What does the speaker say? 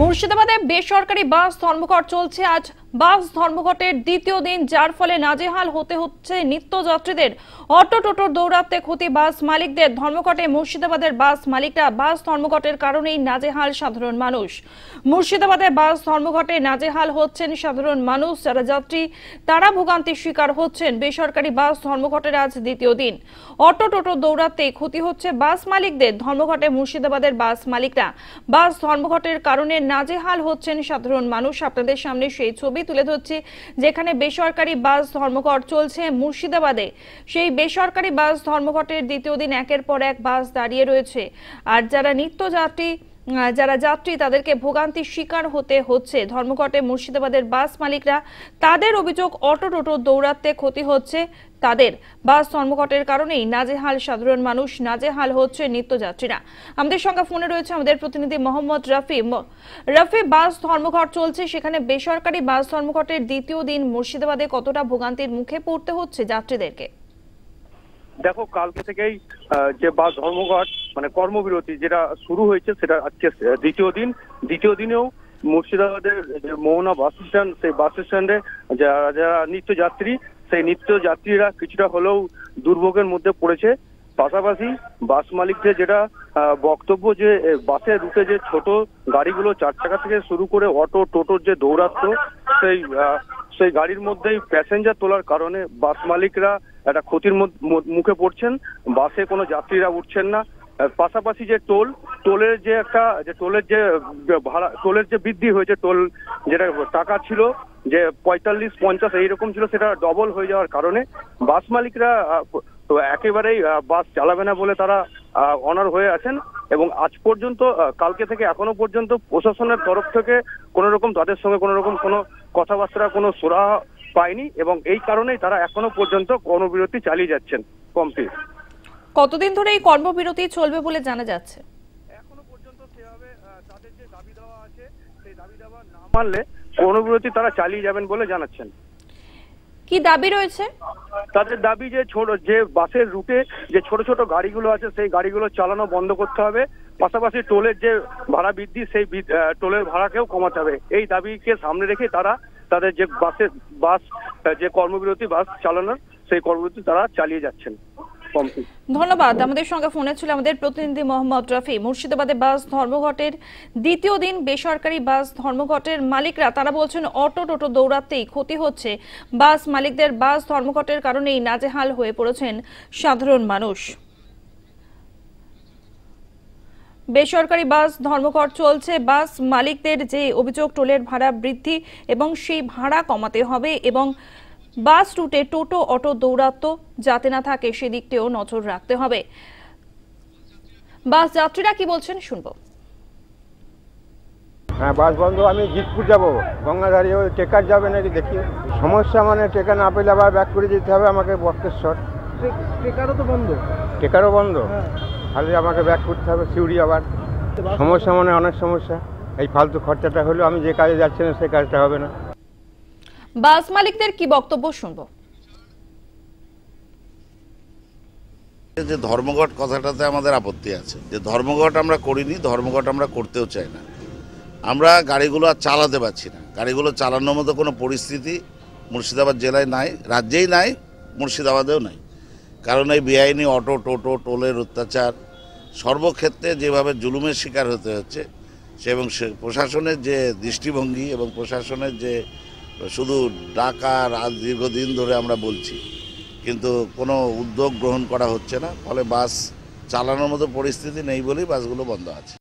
মুর্শিদাবাদে বেসরকারি বাস ধর্মঘট চলছে। আজ বাস ধর্মঘটের দ্বিতীয় দিন, যার ফলে নাজেহাল হতে হচ্ছে নিত্যযাত্রীদের। অটো টোটোর দৌরাত্মে ক্ষতি বাস মালিকদের। ধর্মঘটে মুর্শিদাবাদের বাস মালিকরা। বাস ধর্মঘটের কারণেই নাজেহাল সাধারণ মানুষ। মুর্শিদাবাদে বাস ধর্মঘটে নাজেহাল হচ্ছেন সাধারণ মানুষ। যারা যাত্রী তারা ভোগান্তির শিকার হচ্ছেন। বেসরকারি বাস ধর্মঘটের আজ দ্বিতীয় দিন। অটো টোটোর দৌরাত্মে ক্ষতি হচ্ছে বাস মালিকদের। ধর্মঘটে মুর্শিদাবাদের বাস মালিকরা। বাস ধর্মঘটের কারণে নাজেহাল হচ্ছেন সাধারণ মানুষ। আপনাদের সামনে সেই ছবি তুলে ধরছি, যেখানে বেসরকারি বাস ধর্মঘট চলছে মুর্শিদাবাদে। সেই বেসরকারি বাস ধর্মঘটের দ্বিতীয় দিন একের পর এক বাস দাঁড়িয়ে রয়েছে। আর যারা যাত্রী তাদেরকে ভোগান্তির শিকার হতে হচ্ছে। ধর্মঘটে মুর্শিদাবাদের বাস মালিকরা। তাদের অভিযোগ, অটো টোটো দৌরাত্মে ক্ষতি হচ্ছে তাদের। বাস ধর্মঘটের কারণেই নাজেহাল সাধারণ মানুষ, নাজেহাল হচ্ছে নিত্যযাত্রীরা। আমাদের সঙ্গে ফোনে রয়েছে আমাদের প্রতিনিধি মোহাম্মদ রাফি। রাফি, বাস ধর্মঘট চলছে, সেখানে বেসরকারি বাস ধর্মঘটের দ্বিতীয় দিন মুর্শিদাবাদে কতটা ভোগান্তির মুখে পড়তে হচ্ছে যাত্রীদেরকে? দেখো, কালকে থেকেই যে বাস ধর্মঘট মানে কর্মবিরতি যেটা শুরু হয়েছে, সেটা আজকে দ্বিতীয় দিনেও মুর্শিদাবাদের যে মোহনা বাস স্ট্যান্ড, সেই বাস স্ট্যান্ডে যারা নিত্যযাত্রী, সেই নিত্যযাত্রীরা কিছুটা হলেও দুর্ভোগের মধ্যে পড়েছে। পাশাপাশি বাস মালিকদের যেটা বক্তব্য, যে বাসের রুটে যে ছোট গাড়িগুলো 4 চাকা থেকে শুরু করে অটো টোটোর যে দৌরাত্ম্য, সেই গাড়ির মধ্যেই প্যাসেঞ্জার তোলার কারণে বাস মালিকরা একটা ক্ষতির মুখে পড়ছেন। বাসে কোনো যাত্রীরা উঠছেন না। পাশাপাশি যে টোলের যে বৃদ্ধি হয়েছে, টোল যেটা টাকা ছিল যে 45-50 এইরকম ছিল, সেটা ডবল হয়ে যাওয়ার কারণে বাস মালিকরা তো একেবারেই বাস চালাবে না বলে তারা অনার হয়ে আছেন। এবং আজ পর্যন্ত, কালকে থেকে এখনো পর্যন্ত প্রশাসনের তরফ থেকে তাদের সঙ্গে কোনো কথাবার্তা, কোনো সুরাহা পায়নি। এবং এই কারণেই তারা এখনো পর্যন্ত কর্মবিরতি চালিয়ে যাচ্ছেন। কতদিন ধরে এই কর্মবিরতি চলবে বলে জানা যাচ্ছে? এখনো পর্যন্ত সেভাবে তাদের যে দাবি দেওয়া আছে, সেই দাবি দেওয়া না মানলে কর্মবিরতি তারা চালিয়ে যাবেন বলে জানাচ্ছেন। কি দাবি রয়েছে তাদের? দাবি যে বাসের রুটে যে ছোট ছোট গাড়িগুলো আছে, সেই গাড়িগুলো চালানো বন্ধ করতে হবে। পাশাপাশি টোলের যে ভাড়া বৃদ্ধি, সেই টোলের ভাড়াকেও কমাতে হবে। এই দাবিকে সামনে রেখে তারা তাদের যে বাস যে কর্মবিরতি, বাস চালানোর সেই কর্মবিরতি তারা চালিয়ে যাচ্ছেন। ধন্যবাদ। আমাদের সঙ্গে ফোনে ছিল আমাদের প্রতিনিধি মোহাম্মদ রাফি। মুর্শিদাবাদে বাস ধর্মঘটের দ্বিতীয় দিন। বেসরকারি বাস ধর্মঘটের মালিকরা তারা বলছেন অটো টোটো দৌরাত্মেই ক্ষতি হচ্ছে বাস মালিকদের। বাস ধর্মঘটের কারণেই নাজেহাল হয়ে পড়েছেন সাধারণ মানুষ। বেসরকারি বাস ধর্মঘট চলছে। বাস মালিকদের যে অভিযোগ, টোলের ভাড়া বৃদ্ধি এবং সেই ভাড়া কমাতে হবে এবং বাস রুটে টোটো অটো দৌরাত্ম্য যাতে না থাকে সেদিকটাও নজর রাখতে হবে। বাস যাত্রীরা কি বলছেন শুনবো। হ্যাঁ, বাস বন্ধ। আমি জিতপুর যাবো, গঙ্গাধারী, ওই টেকার যাবে নাকি দেখি। সমস্যা মানে টেকার না পেলে আবার ব্যাক করে যেতে হবে আমাকে বক্রেশ্বর। টেকারও তো বন্ধ। টেকারও বন্ধ, খালি আমাকে ব্যাক করতে হবে সিউড়ি। আবার সমস্যা মানে অনেক সমস্যা। এই ফালতু খরচাটা হলো, আমি যে কাজে যাচ্ছি না সেই কাজটা হবে না। বাস মালিকদের কি বক্তব্য শুনবো। যে ধর্মঘট কথাটাতে আমাদের আপত্তি আছে। যে ধর্মঘট আমরা করিনি, ধর্মঘট আমরা করতেও চাই না। আমরা গাড়িগুলো আর চালাতে পারছি না। গাড়িগুলো চালানোর মতো কোনো পরিস্থিতি মুর্শিদাবাদ জেলায় নাই, রাজ্যেই নাই, মুর্শিদাবাদেও নাই। কারণ এই বেআইনি অটো টোটো টোলের অত্যাচার, সর্বক্ষেত্রে যেভাবে জুলুমের শিকার হতে হচ্ছে, এবং প্রশাসনের যে দৃষ্টিভঙ্গি এবং প্রশাসনের যে শুধু ডাকা দীর্ঘদিন ধরে আমরা বলছি, কিন্তু কোনো উদ্যোগ গ্রহণ করা হচ্ছে না। ফলে বাস চালানোর মতো পরিস্থিতি নেই বলেই বাসগুলো বন্ধ আছে।